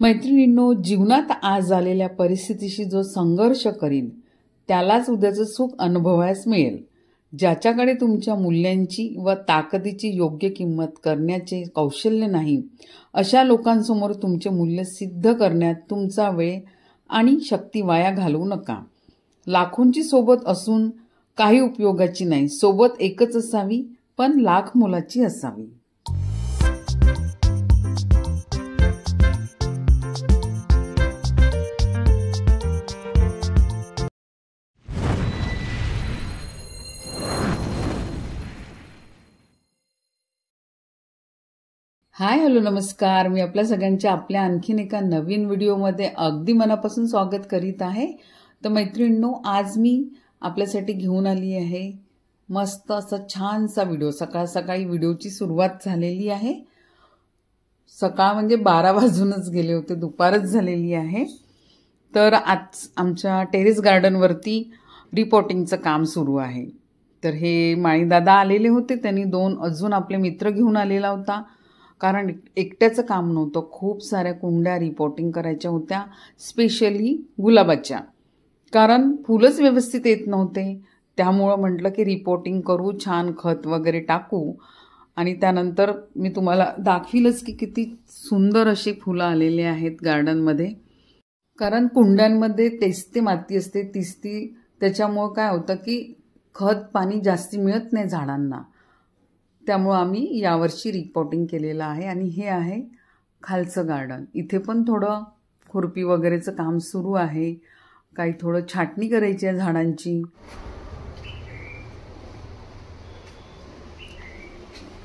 मैत्रिणींनो, जीवनात आज आलेल्या परिस्थितीशी जो संघर्ष करील त्यालाच उद्याचं सुख अनुभवायला मिळेल. ज्याच्याकडे तुमच्या मूल्यांची व ताकदीची योग्य किंमत करण्याचे कौशल्य नाही, अशा लोकांसमोर तुमचे मूल्य सिद्ध करण्यात तुमचा वेळ आणि शक्ती वाया घालवू नका. लाखोंची सोबत असून काही उपयोगाची नाही. सोबत एकच असावी, पण लाख मोलाची असावी. हाय, हॅलो, नमस्कार. मी आपल्या सगळ्यांच्या आपल्या आणखीन एका नवीन व्हिडिओमध्ये अगदी मनापासून स्वागत करीत आहे. तर मैत्रिणींनो, आज मी आपल्यासाठी घेऊन आली आहे मस्त असा छानसा व्हिडिओ. सकाळ सकाळी व्हिडिओची सुरुवात झालेली आहे. सकाळ म्हणजे 12 वाजूनच गेले होते, दुपारच झालेली आहे. तर आज आमच्या टेरेस गार्डनवरती रिपोर्टिंगचं काम सुरू आहे. तर हे माळीदादा आलेले होते. त्यांनी 2 अजून आपले मित्र घेऊन आलेला होता. कारण एकट्याचं काम नव्हतं, खूप साऱ्या कुंड्या रिपोर्टिंग करायच्या होत्या, स्पेशली गुलाबाच्या. कारण फुलंच व्यवस्थित येत नव्हते. त्यामुळं म्हटलं की रिपोर्टिंग करू, छान खत वगैरे टाकू आणि त्यानंतर मी तुम्हाला दाखवीलच की किती सुंदर अशी फुलं आलेले आहेत गार्डनमध्ये. कारण कुंड्यांमध्ये तेचते माती असते, तिसती. त्याच्यामुळं काय होतं की खत पाणी जास्ती मिळत नाही झाडांना. त्यामुळं आम्ही यावर्षी रिपोर्टिंग केलेलं आहे. आणि हे आहे खालचं गार्डन. इथे पण थोडं खुरपी वगैरेचं काम सुरू आहे. काही थोडं छाटणी करायची आहे झाडांची.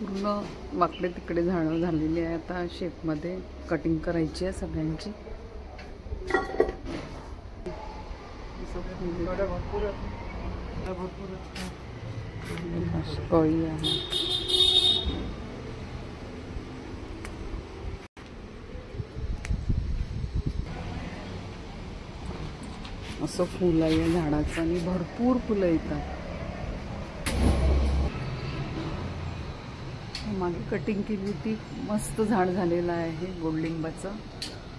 पूर्ण वाकडे तिकडे झाडं झालेली आहे. आता शेपमध्ये कटिंग करायची आहे सगळ्यांची. कळी आहे. असं फुलं आहे या झाडाचं आणि भरपूर फुलं येतात. मागे कटिंग केली होती, मस्त झाड झालेलं आहे गोडलिंबाचं.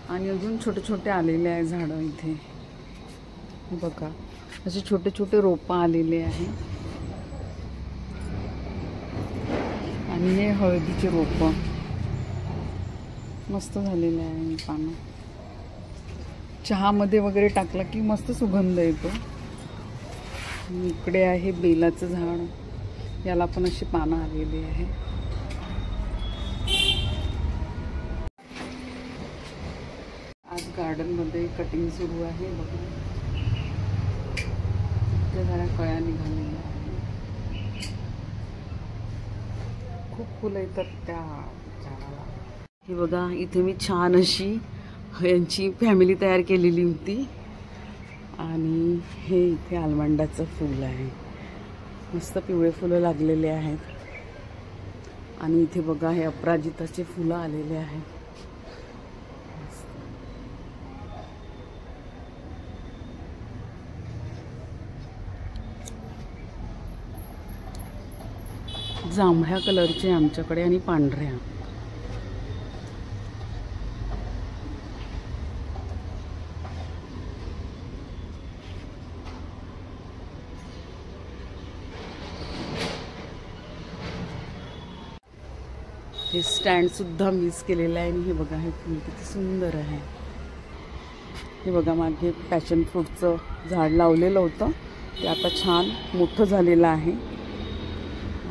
आणि अजून छोटे छोटे आलेले आहे झाडं इथे. बघा, असे छोटे छोटे रोपं आलेले आहे. आणि हे हळदीचे रोपं मस्त झालेले आहे. पानं चहामध्ये वगैरे टाकला की मस्त सुगंध येतो. इकडे आहे बेलाचं झाड, याला पण अशी पानं आलेली आहे. आज गार्डनमध्ये कटिंग सुरू आहे. बघा, त्या झाडा कळ्या निघालेल्या आहे. खूप फुलं येतात त्या झाडाला. हे बघा, इथे मी छान अशी यांची फॅमिली तयार केलेली होती. आणि हे इथे आलमंडाचं फूल आहे. मस्त पिवळे फुलं लागलेले आहेत. आणि इथे बघा, हे अपराजिताचे फुलं आलेले आहेत. जांभळ्या कलरचे आमच्याकडे आणि पांढऱ्या. हे स्टँड सुद्धा मिस केलेलं आहे. आणि हे बघा, हे फूल किती सुंदर आहे. हे बघा, मागे पॅशन फ्रूटचं झाड लावलेलं होतं, ते आता छान मोठं झालेलं आहे.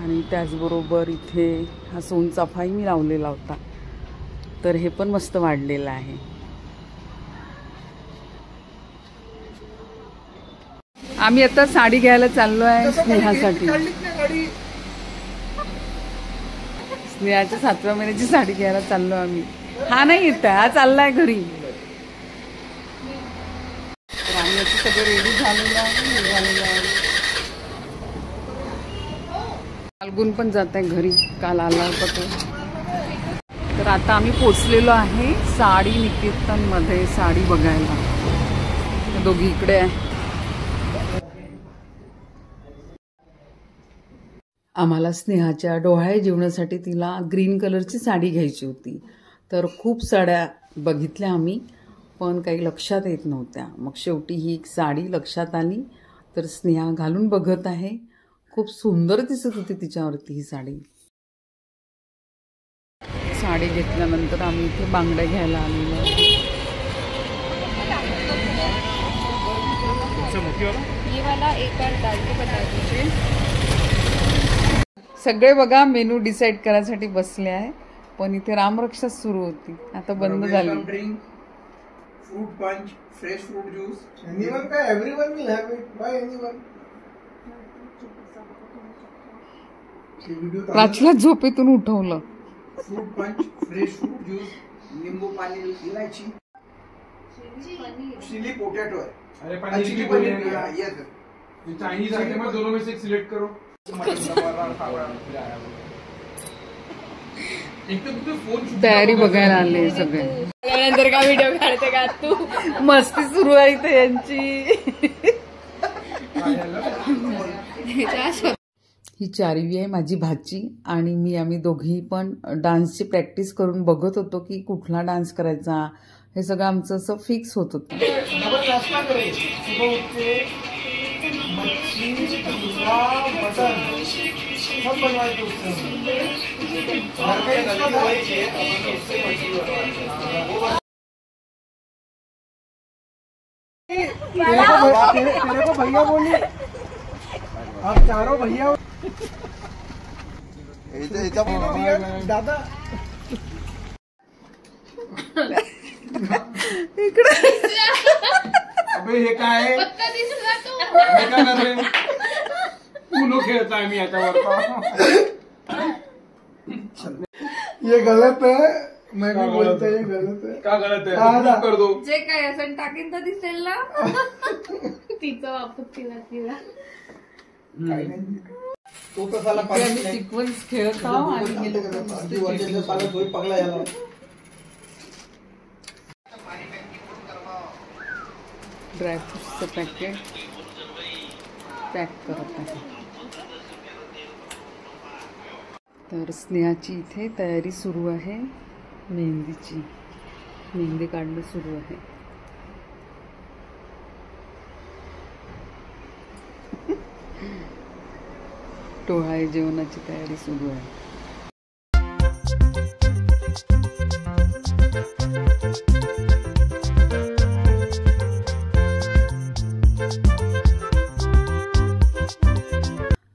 आणि त्याचबरोबर इथे हा सोनचाफाही मी लावलेला होता, तर हे पण मस्त वाढलेलं आहे. आम्ही आता साडी घ्यायला चाललो आहे स्नेहासाठी. स्नेहाच्या 7व्या महिन्याची साडी घ्यायला चाललो आम्ही. हा नाही येत आहे, हा चाललाय घरी. तर आम्ही आता सगळं रेडी झालेलं आहे. फाल्गुन पण जात आहे घरी, काल आला होता तो. तर आता आम्ही पोचलेलो आहे साडी निकेतनमध्ये साडी बघायला. दोघी इकडे आहे. आम्हाला स्नेहाच्या डोहाळे जेवणासाठी तिला ग्रीन कलरची साडी घ्यायची होती. तर खूप साड्या बघितल्या आम्ही, पण काही लक्षात येत नव्हत्या. मग शेवटी ही एक साडी लक्षात आली, तर स्नेहा घालून बघत आहे. खूप सुंदर दिसत होती तिच्यावरती ही साडी. साडी घेतल्यानंतर आम्ही इथे बांगड्या घ्यायला आलेलो. सगळे बघा मेनू डिसाईड करायसाठी बसले आहे, पण इथे रामरक्षा सुरू होती, आता बंद झाली. Fruit punch, fresh fruit juice. Anyone का everyone will have it. Why anyone? राजला झोपेतून उठवलं. Fruit punch, fresh fruit juice, नींबू पानी, इलायची, चिली पोटैटो है. अरे पनीर चिली पनीर ये सर चाइनीज आइटम है, दोनों में से एक सिलेक्ट करो. तयारी बघायला आले सगळे. नंतर का व्हिडिओ काढते का तू? मस्ती सुरू आहे इथे यांची. ही 4वी आहे माझी भाची आणि मी. आम्ही दोघी पण डान्सची प्रॅक्टिस करून बघत होतो की कुठला डान्स करायचा, हे सगळं आमचं असं फिक्स होत होतं. तेरे को भैया बोली, आप चारों भैया दादा इकडे. अबे हे काय उनो खेळताय मी याच्यावर. ये गलत है, मैं भी बोलता ये गलत है. का गलत है? कर दो. जे काय असं टाकीन तर दिसेल ना. तिचं वापर तिला तो कसाला सिक्वेन्स खेळत आहोत आणि पगला याला. ड्रायफ्रूट्सचं पॅकेट पॅक करत आहे. तर स्नेहाची इथे तयारी सुरू आहे. मेहंदीची, मेहंदी काढणं सुरू आहे. डोहाळे जेवणाची तयारी सुरू आहे.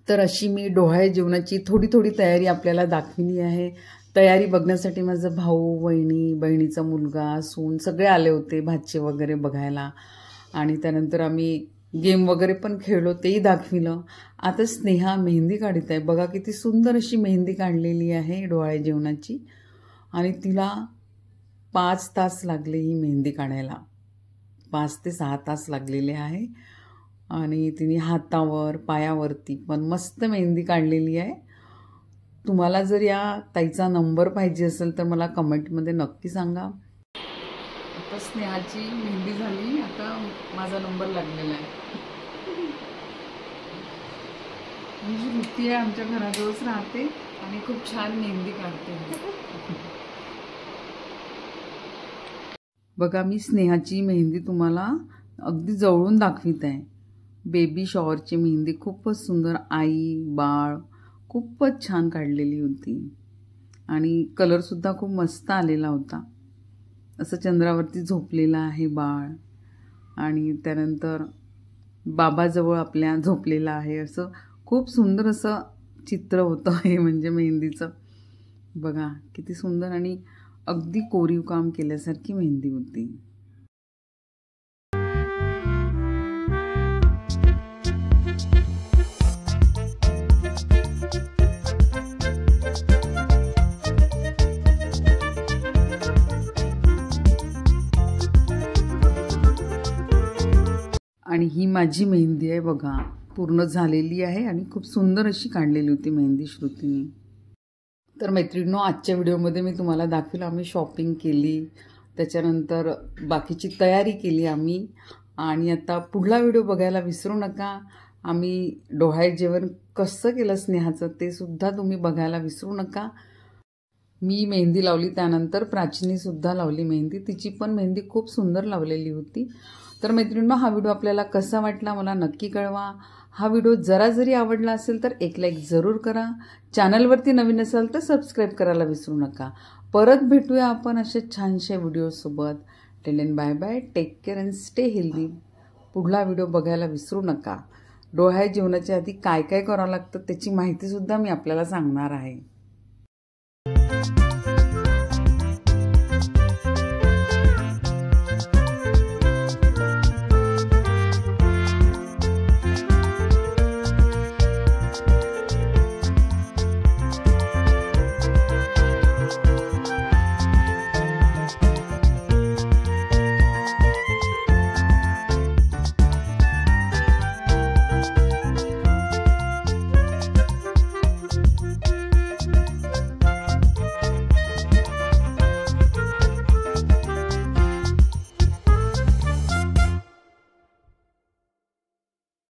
तर अशी मी डोहाळे जेवणाची थोडी थोडी तयारी आपल्याला दाखवली आहे. तयारी बघण्यासाठी माझं भाऊ, वहिनी, बहिणीचा मुलगा, सून सगळे आले होते भाचे वगैरे बघायला. आणि त्यानंतर आम्ही गेम वगैरे पण खेळलो, तेही दाखविलं. आता स्नेहा मेहंदी काढत आहे. बघा किती सुंदर अशी मेहंदी काढलेली आहे डोहाळे जेवणाची. आणि तिला 5 तास लागले ही मेहंदी काढायला. 5 ते 6 तास लागलेले आहे. आणि तिने हातावर, पायावरती पण मस्त मेहंदी काढलेली आहे. तुम्हाला जर या ताईचा नंबर पाहिजे असेल तर मला कमेंटमध्ये नक्की सांगा. आता स्नेहाची मेहंदी झाली, आता माझा नंबर लागलेला आहे. ही जी वृत्ती आहे आमच्या घराजवळच राहते आणि खूप छान मेहंदी काढते. बघा मी स्नेहाची मेहंदी तुम्हाला अगदी जवळून दाखवित आहे. बेबी शॉवरची मेहंदी खूपच सुंदर, आई बाळ खूपच छान काढलेली होती. आणि कलरसुद्धा खूप मस्त आलेला होता. असं चंद्रावरती झोपलेलं आहे बाळ आणि त्यानंतर बाबाजवळ आपल्या झोपलेला आहे. असं खूप सुंदर असं चित्र होतं हे म्हणजे मेहंदीचं. बघा किती सुंदर आणि अगदी कोरीव काम केल्यासारखी मेहंदी होती. आणि ही माझी मेहंदी आहे बघा, पूर्ण झालेली आहे आणि खूप सुंदर अशी काढलेली होती मेहंदी श्रुतीने. तर मैत्रिणींनो, आजच्या व्हिडिओमध्ये मी तुम्हाला दाखवलं आम्ही शॉपिंग केली, त्याच्यानंतर बाकीची तयारी केली आम्ही. आणि आता पुढला व्हिडिओ बघायला विसरू नका. आम्ही डोहाळे जेवण कसं केलं स्नेहाचं ते सुद्धा तुम्ही बघायला विसरू नका. मी मेहंदी लावली, त्यानंतर प्राचीनी सुद्धा लावली मेहंदी. तिची पण मेहंदी खूप सुंदर लावलेली होती. तर मैत्रिणींनो, हा व्हिडिओ आपल्याला कसा वाटला मला नक्की कळवा. हा व्हिडिओ जरा जरी आवडला असेल तर एक लाईक जरूर करा. चॅनलवरती नवीन असाल तर सबस्क्राईब करायला विसरू नका. परत भेटूया आपण अशा छानशा व्हिडिओसोबत. Till then bye bye, take care and stay healthy. पुढला व्हिडिओ बघायला विसरू नका. डोहाळे जेवणाच्या आधी काय काय करावं लागतं त्याची माहितीसुद्धा मी आपल्याला सांगणार आहे.